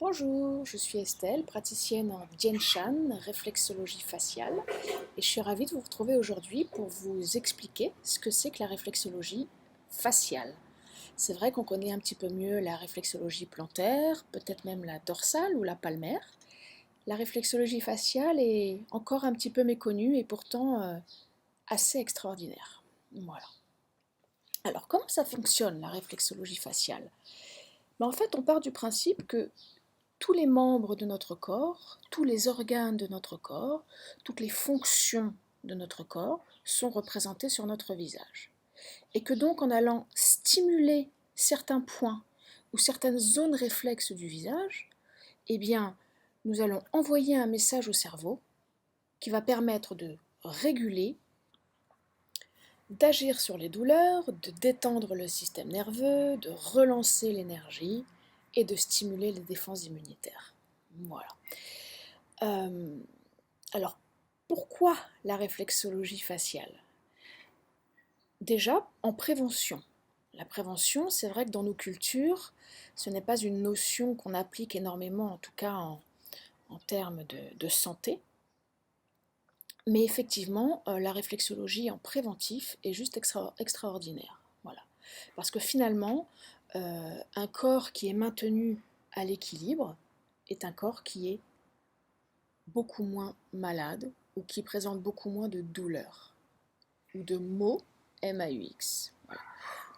Bonjour, je suis Estelle, praticienne en Dienshan, réflexologie faciale, et je suis ravie de vous retrouver aujourd'hui pour vous expliquer ce que c'est que la réflexologie faciale. C'est vrai qu'on connaît un petit peu mieux la réflexologie plantaire, peut-être même la dorsale ou la palmaire. La réflexologie faciale est encore un petit peu méconnue et pourtant assez extraordinaire. Voilà. Alors comment ça fonctionne la réflexologie faciale? En fait, on part du principe que tous les membres de notre corps, tous les organes de notre corps, toutes les fonctions de notre corps sont représentés sur notre visage. Et que donc en allant stimuler certains points ou certaines zones réflexes du visage, eh bien, nous allons envoyer un message au cerveau qui va permettre de réguler, d'agir sur les douleurs, de détendre le système nerveux, de relancer l'énergie et de stimuler les défenses immunitaires. Voilà. Euh, alors, pourquoi la réflexologie faciale? Déjà, en prévention. La prévention, c'est vrai que dans nos cultures, ce n'est pas une notion qu'on applique énormément, en tout cas en termes de santé. Mais effectivement, la réflexologie en préventif est juste extraordinaire. Voilà. Parce que finalement, un corps qui est maintenu à l'équilibre est un corps qui est beaucoup moins malade ou qui présente beaucoup moins de douleurs ou de maux MAUX. Voilà.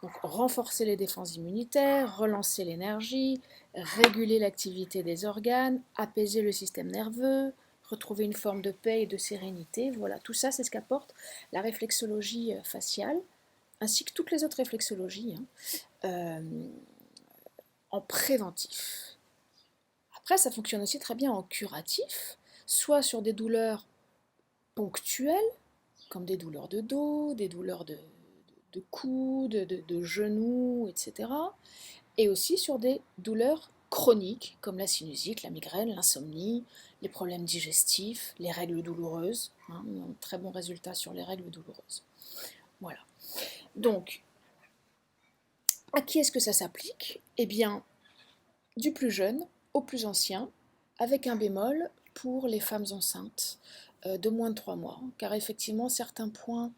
Donc renforcer les défenses immunitaires, relancer l'énergie, réguler l'activité des organes, apaiser le système nerveux, retrouver une forme de paix et de sérénité. Voilà, tout ça, c'est ce qu'apporte la réflexologie faciale, ainsi que toutes les autres réflexologies, en préventif. Après, ça fonctionne aussi très bien en curatif, soit sur des douleurs ponctuelles, comme des douleurs de dos, des douleurs de coudes, de genoux, etc. Et aussi sur des douleurs chroniques, comme la sinusite, la migraine, l'insomnie, les problèmes digestifs, les règles douloureuses. On a un très bon résultat sur les règles douloureuses. Voilà. Donc, à qui est-ce que ça s'applique? Eh bien, du plus jeune au plus ancien, avec un bémol pour les femmes enceintes de moins de 3 mois, car effectivement, certains points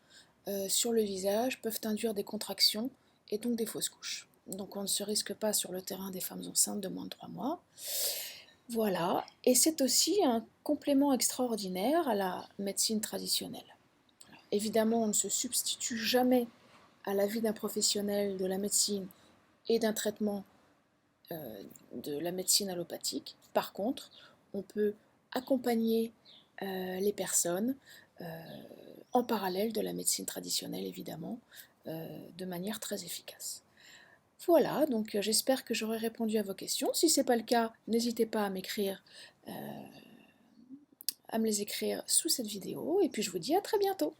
sur le visage peuvent induire des contractions et donc des fausses couches. Donc on ne se risque pas sur le terrain des femmes enceintes de moins de 3 mois. Voilà, et c'est aussi un complément extraordinaire à la médecine traditionnelle. Évidemment, on ne se substitue jamais à l'avis d'un professionnel de la médecine et d'un traitement de la médecine allopathique. Par contre, on peut accompagner les personnes en parallèle de la médecine traditionnelle, évidemment, de manière très efficace. Voilà, donc j'espère que j'aurai répondu à vos questions. Si ce n'est pas le cas, n'hésitez pas à me les écrire sous cette vidéo, et puis je vous dis à très bientôt.